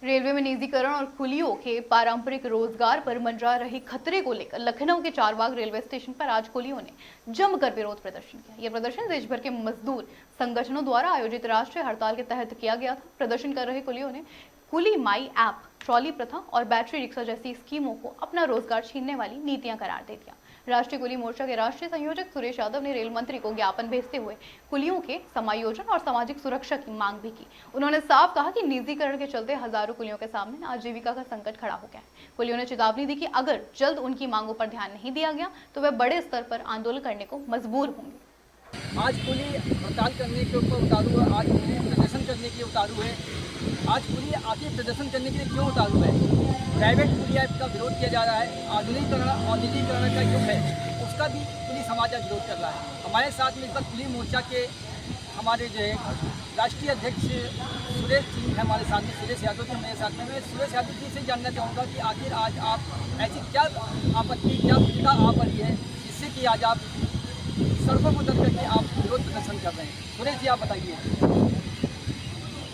Railway में निजीकरण और कुलियों के पारंपरिक रोजगार पर मंडरा रहे खतरे को लेकर लखनऊ के चारबाग रेलवे स्टेशन पर आज कुलियों ने जमकर विरोध प्रदर्शन किया। यह प्रदर्शन देश भर के मजदूर संगठनों द्वारा आयोजित राष्ट्रीय हड़ताल के तहत किया गया था। प्रदर्शन कर रहे कुलियों ने कुली माई ऐप, ट्रॉली प्रथा और बैटरी रिक्शा जैसी स्कीमों को अपना रोजगार छीनने वाली नीतियां करार दे दिया। राष्ट्रीय कुली मोर्चा के राष्ट्रीय संयोजक सुरेश यादव ने रेल मंत्री को ज्ञापन भेजते हुए कुलियों के समायोजन और सामाजिक सुरक्षा की मांग भी की। उन्होंने साफ कहा कि निजीकरण के चलते हजारों कुलियों के सामने आजीविका का संकट खड़ा हो गया है। कुलियों ने चेतावनी दी कि अगर जल्द उनकी मांगों पर ध्यान नहीं दिया गया तो वे बड़े स्तर पर आंदोलन करने को मजबूर होंगे। आज कुली हड़ताल करने के ऊपर उतारू है, आज कुली प्रदर्शन करने के उतारू है। आज कुली आखिर प्रदर्शन करने के लिए क्यों उतारू है? प्राइवेट कुली ऐप का विरोध किया जा रहा है। औद्योगिकरण का युग है, उसका भी कुली समाज का विरोध कर रहा है। हमारे साथ में इस वक्त कुली मोर्चा के हमारे जो है राष्ट्रीय अध्यक्ष सुरेश जी हैं, हमारे साथ में सुरेश यादव जी मेरे साथ में। मैं सुरेश यादव जी से जानना चाहूँगा कि आखिर आज आप ऐसी क्या आपत्ति, क्या दुविधा आ पड़ी है जिससे कि आज आप सड़कों को उतर करके आप विरोध प्रदर्शन कर रहे हैं? सुरेश जी, आप बताइए।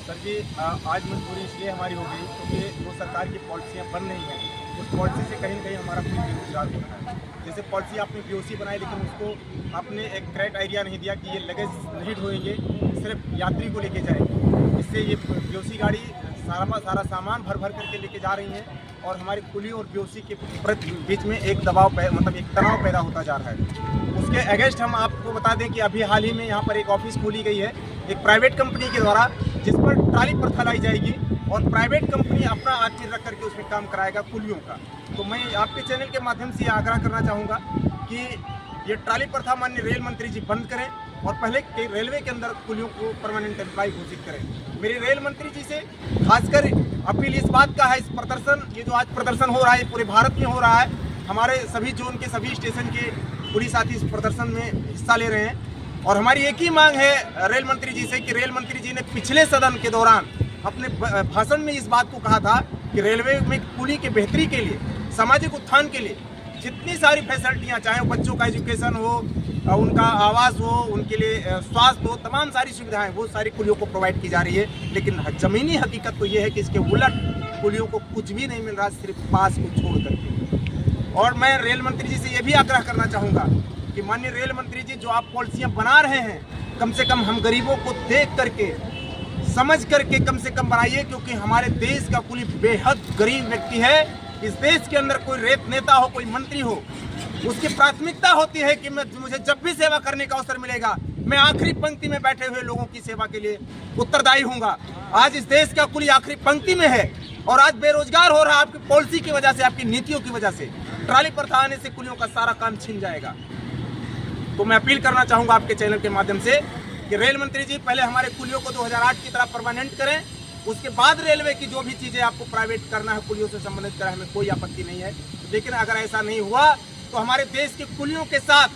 सर जी, आज मजबूरी इसलिए हमारी हो गई क्योंकि वो सरकार की पॉलिसियाँ बन रही हैं। उस पॉलिसी से कहीं ना कहीं हमारा कोई बेरोजगार हो रहा है। जैसे पॉलिसी आपने बीओसी बनाई, लेकिन उसको आपने एक क्राइटेरिया नहीं दिया कि ये लगेज नहीं ढोएंगे, सिर्फ यात्री को लेके जाएंगे। इससे ये बीओसी गाड़ी सारा सामान भर भर करके लेके जा रही है और हमारी कुली और बीओसी के बीच में एक दबाव मतलब एक तनाव पैदा होता जा रहा है। उसके अगेंस्ट हम आपको बता दें कि अभी हाल ही में यहाँ पर एक ऑफिस खोली गई है एक प्राइवेट कंपनी के द्वारा, जिस पर ट्राली प्रथा लाई जाएगी और प्राइवेट कंपनी अपना आखिर रख करके उसमें काम कराएगा कुलियों का। तो मैं आपके चैनल के माध्यम से आग्रह करना चाहूँगा कि ये ट्राली प्रथा माननीय रेल मंत्री जी बंद करें और पहले रेलवे के अंदर कुलियों को परमानेंट एम्प्लॉय घोषित करें। मेरी रेल मंत्री जी से खासकर अपील इस बात का है, इस प्रदर्शन, ये जो आज प्रदर्शन हो रहा है पूरे भारत में हो रहा है, हमारे सभी जोन के सभी स्टेशन के पुलिस साथी इस प्रदर्शन में हिस्सा ले रहे हैं। और हमारी एक ही मांग है रेल मंत्री जी से कि रेल मंत्री जी ने पिछले सदन के दौरान अपने भाषण में इस बात को कहा था कि रेलवे में कुली के बेहतरी के लिए, सामाजिक उत्थान के लिए जितनी सारी फैसिलिटियाँ, चाहे बच्चों का एजुकेशन हो, उनका आवास हो, उनके लिए स्वास्थ्य हो, तमाम सारी सुविधाएं वो सारी कुलियों को प्रोवाइड की जा रही है। लेकिन ज़मीनी हकीकत तो ये है कि इसके उलट कुलियों को कुछ भी नहीं मिल रहा, सिर्फ पास को छोड़ करके। और मैं रेल मंत्री जी से ये भी आग्रह करना चाहूँगा कि माननीय रेल मंत्री जी, जो आप पॉलिसियाँ बना रहे हैं, कम से कम हम गरीबों को देख करके, समझ करके कम से कम बनाइए, क्योंकि हमारे देश का कुली बेहद गरीब व्यक्ति है। इस देश के अंदर कोई नेता हो, कोई मंत्री हो, उसकी प्राथमिकता होती है कि मुझे जब भी सेवा करने का अवसर मिलेगा, मैं आखिरी पंक्ति में बैठे हुए लोगों की सेवा के लिए उत्तरदायी हूँगा। आज इस देश का कुली आखिरी पंक्ति में है और आज बेरोजगार हो रहा है आपकी पॉलिसी की वजह से, आपकी नीतियों की वजह से। ट्राली प्रथा आने से कुलियों का सारा काम छिन जाएगा। तो मैं अपील करना चाहूँगा आपके चैनल के माध्यम से कि रेल मंत्री जी पहले हमारे कुलियों को 2008 की तरह परमानेंट करें, उसके बाद रेलवे की जो भी चीज़ें आपको प्राइवेट करना है कुलियों से संबंधित करें, हमें कोई आपत्ति नहीं है। लेकिन अगर ऐसा नहीं हुआ तो हमारे देश के कुलियों के साथ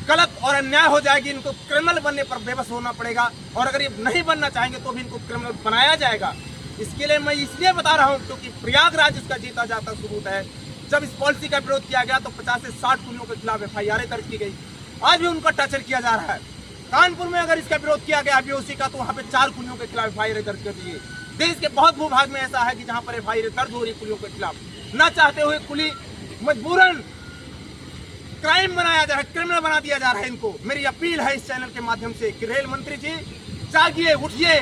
गलत और अन्याय हो जाएगी। इनको क्रिमिनल बनने पर बेबस होना पड़ेगा और अगर ये नहीं बनना चाहेंगे तो भी इनको क्रिमिनल बनाया जाएगा। इसके लिए मैं इसलिए बता रहा हूँ क्योंकि प्रयागराज इसका जीता जाता सबूत है। जब इस पॉलिसी का विरोध किया गया तो 50 से 60 कुलियों के खिलाफ FIR दर्ज की गई। आज भी उनका टॉर्चर किया जा रहा है। कानपुर में अगर इसका विरोध किया गया बीओसी का तो वहाँ पे 4 कुलियों के खिलाफ FIR दर्ज कर दी। देश के बहुत भूभाग में ऐसा है कि जहाँ पर FIR दर्ज हो रही कुलियों के खिलाफ, न चाहते हुए कुली मजबूरन क्राइम बनाया जा रहा है, क्रिमिनल बना दिया जा रहा है इनको। मेरी अपील है इस चैनल के माध्यम से कि रेल मंत्री जी जागिए, उठिए।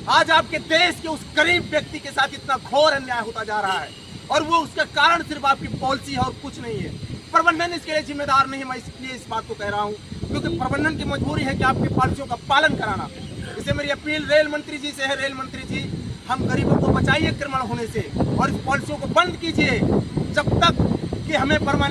आज आपके देश के उस गरीब व्यक्ति के साथ इतना घोर अन्याय होता जा रहा है और वो उसका कारण सिर्फ आपकी पॉलिसी है और कुछ नहीं है। प्रबंधन इसके लिए जिम्मेदार नहीं है। मैं इसलिए इस बात को कह रहा हूँ क्योंकि प्रबंधन की मजबूरी है कि आपकी पॉलिसियों का पालन कराना। इससे मेरी अपील रेल मंत्री जी से है, रेल मंत्री जी हम गरीबों को बचाइए क्रिमिनल होने से और इस पॉलिसियों को बंद कीजिए जब तक कि हमें परमानेंट